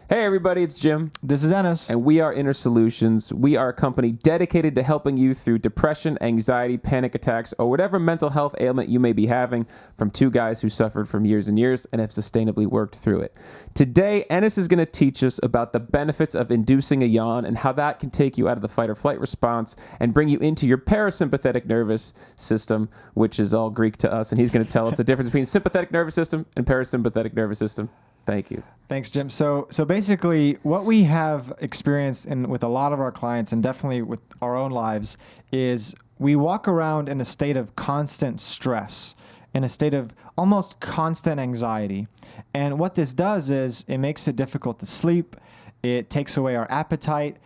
Hey everybody, it's Jim. This is Ennis. And we are Inner Solutions. We are a company dedicated to helping you through depression, anxiety, panic attacks, or whatever mental health ailment you may be having, from two guys who suffered from years and years and have sustainably worked through it. Today, Ennis is going to teach us about the benefits of inducing a yawn and how that can take you out of the fight or flight response and bring you into your parasympathetic nervous system, which is all Greek to us. And he's going to tell us the difference between sympathetic nervous system and parasympathetic nervous system. Thank you. Thanks, Jim. So basically, what we have experienced with a lot of our clients, and definitely with our own lives, is we walk around in a state of constant stress, in a state of almost constant anxiety. And what this does is it makes it difficult to sleep. It takes away our appetite.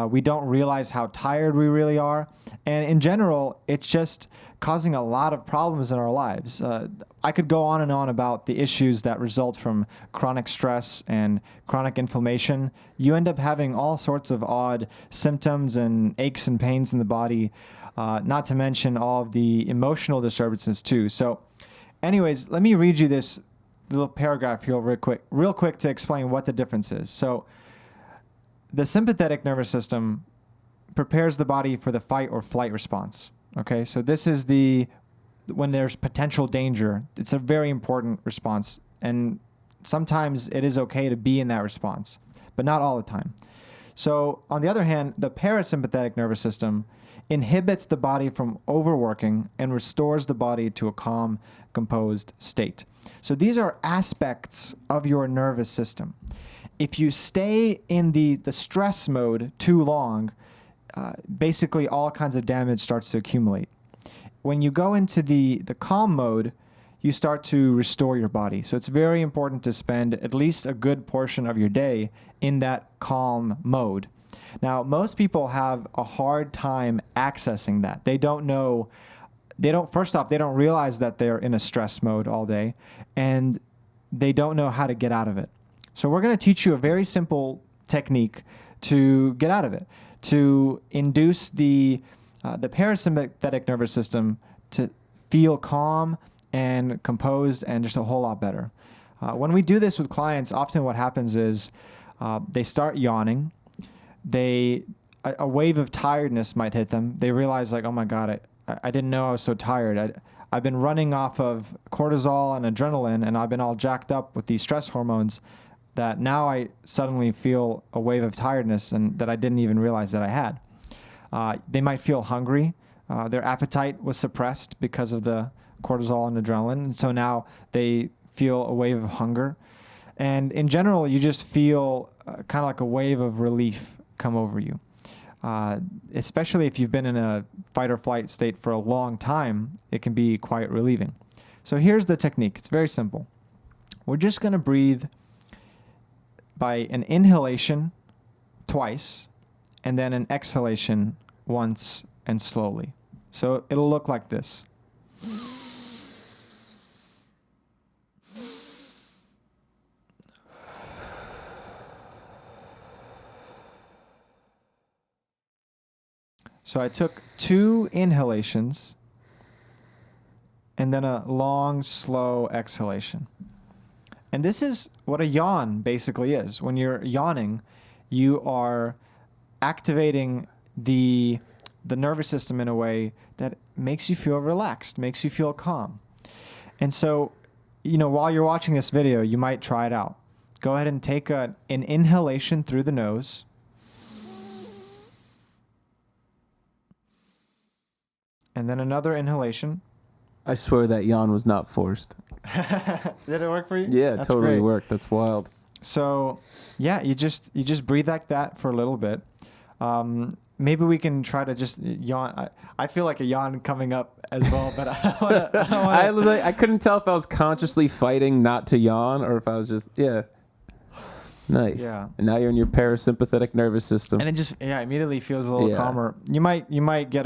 We don't realize how tired we really are. And in general, it's just causing a lot of problems in our lives. I could go on and on about the issues that result from chronic stress and chronic inflammation. You end up having all sorts of odd symptoms and aches and pains in the body, not to mention all of the emotional disturbances too. So anyways, let me read you this little paragraph here real quick to explain what the difference is. So the sympathetic nervous system prepares the body for the fight or flight response. Okay, so this is when there's potential danger. It's a very important response, and sometimes it is okay to be in that response, but not all the time. So on the other hand, the parasympathetic nervous system inhibits the body from overworking and restores the body to a calm, composed state. So these are aspects of your nervous system. If you stay in the stress mode too long, basically all kinds of damage starts to accumulate. When you go into the calm mode, you start to restore your body. So it's very important to spend at least a good portion of your day in that calm mode. Now, most people have a hard time accessing that. First off, they don't realize that they're in a stress mode all day, and they don't know how to get out of it. So we're going to teach you a very simple technique to get out of it, to induce the parasympathetic nervous system to feel calm and composed and just a whole lot better. When we do this with clients, often what happens is they start yawning. A wave of tiredness might hit them. They realize, like, oh my God, I didn't know I was so tired. I've been running off of cortisol and adrenaline, and I've been all jacked up with these stress hormones that now I suddenly feel a wave of tiredness and that I didn't even realize that I had. They might feel hungry. Their appetite was suppressed because of the cortisol and adrenaline. And so now they feel a wave of hunger. And in general, you just feel kind of like a wave of relief come over you. Especially if you've been in a fight or flight state for a long time, it can be quite relieving. So here's the technique. It's very simple. We're just going to breathe by an inhalation twice, and then an exhalation once and slowly. So it'll look like this. So I took 2 inhalations and then a long, slow exhalation. And this is what a yawn basically is. When you're yawning, you are activating the nervous system in a way that makes you feel relaxed, makes you feel calm. And so, while you're watching this video, you might try it out. Go ahead and take an inhalation through the nose. And then another inhalation. I swear that yawn was not forced. Did it work for you? Yeah, it totally great. worked. That's wild. So, yeah, you just breathe like that for a little bit. Maybe we can try to just yawn. I feel like a yawn coming up as well, but I don't wanna. I couldn't tell if I was consciously fighting not to yawn or if I was just, nice. Yeah. And now you're in your parasympathetic nervous system. And it just, immediately feels a little calmer. You might get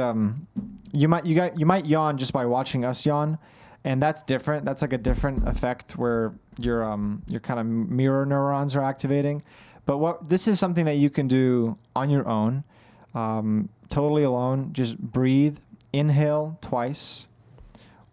you might yawn just by watching us yawn, and that's different. That's like a different effect where your kind of mirror neurons are activating. But this is something that you can do on your own, totally alone. Just breathe, inhale twice,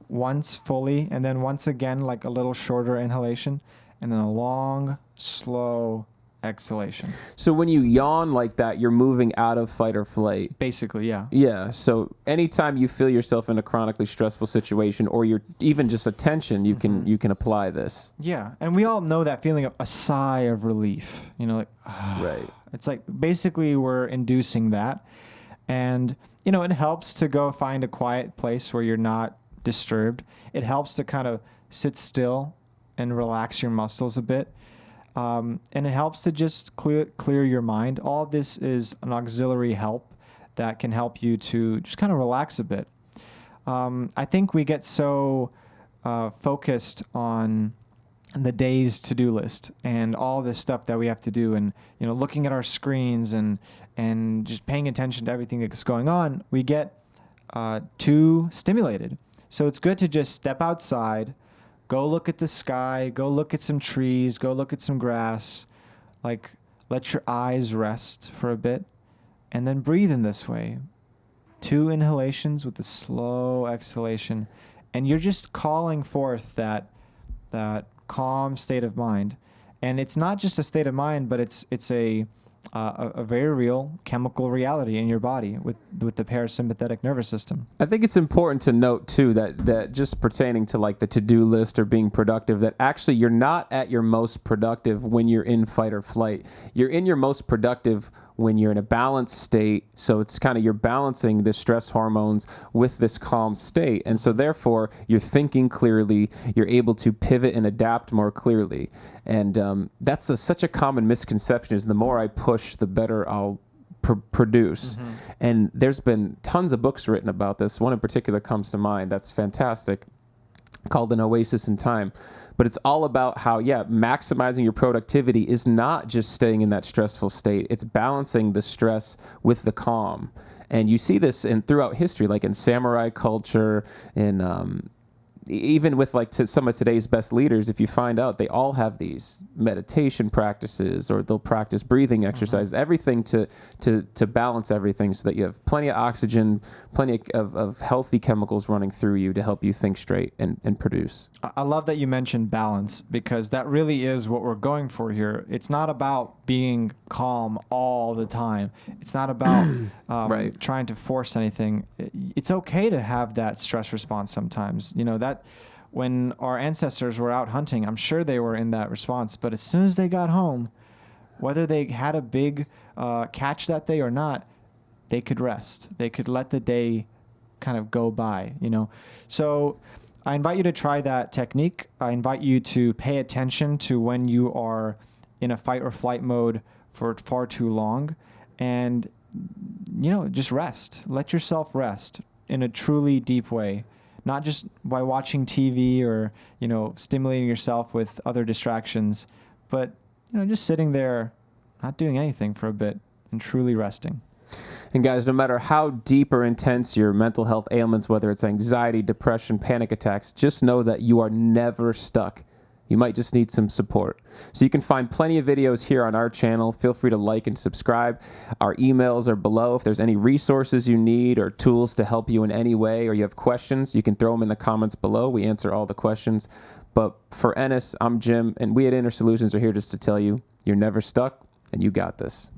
once fully, and then once again, like a little shorter inhalation, and then a long, slow exhalation. So when you yawn like that, you're moving out of fight or flight. Basically, yeah. Yeah. So anytime you feel yourself in a chronically stressful situation, or you're even just a tension, you can apply this. Yeah, and we all know that feeling of a sigh of relief. You know, like Right. It's like basically we're inducing that, and you know, it helps to go find a quiet place where you're not disturbed. It helps to kind of sit still and relax your muscles a bit. And it helps to just clear your mind. All of this is an auxiliary help that can help you to just kind of relax a bit. I think we get so focused on the day's to-do list and all this stuff that we have to do, and you know, looking at our screens and just paying attention to everything that's going on, we get too stimulated. So it's good to just step outside, go look at the sky, go look at some trees, go look at some grass, like let your eyes rest for a bit, and then breathe in this way. 2 inhalations with a slow exhalation, and you're just calling forth that calm state of mind. And it's not just a state of mind, but it's a very real chemical reality in your body with the parasympathetic nervous system. I think it's important to note too that just pertaining to like the to-do list or being productive, that actually you're not at your most productive when you're in fight or flight. You're in your most productive when you're in a balanced state. So it's kind of, you're balancing the stress hormones with this calm state. And so therefore you're thinking clearly, you're able to pivot and adapt more clearly. And that's such a common misconception, is the more I push, the better I'll produce. And there's been tons of books written about this. One in particular comes to mind that's fantastic, called An Oasis in Time. But it's all about how, maximizing your productivity is not just staying in that stressful state. It's balancing the stress with the calm. And you see this throughout history, like in samurai culture, in even with like some of today's best leaders. If you find out, they all have these meditation practices, or they'll practice breathing exercises, everything to balance everything, so that you have plenty of oxygen, plenty of healthy chemicals running through you to help you think straight and produce. I love that you mentioned balance, because that really is what we're going for here. It's not about being calm all the time. It's not about Right. trying to force anything. It's okay to have that stress response sometimes. You know, that when our ancestors were out hunting, I'm sure they were in that response. But as soon as they got home, whether they had a big catch that day or not, they could rest. They could let the day kind of go by, you know. So I invite you to try that technique. I invite you to pay attention to when you are in a fight or flight mode for far too long, and, you know, just rest. Let yourself rest in a truly deep way, not just by watching TV or, you know, stimulating yourself with other distractions, but, you know, just sitting there, not doing anything for a bit and truly resting. And guys, no matter how deep or intense your mental health ailments, whether it's anxiety, depression, panic attacks, just know that you are never stuck. You might just need some support. So you can find plenty of videos here on our channel. Feel free to like and subscribe. Our emails are below. If there's any resources you need or tools to help you in any way, or you have questions, you can throw them in the comments below. We answer all the questions. But for Ennis, I'm Jim, and we at Inner Solutions are here just to tell you, you're never stuck, and you got this.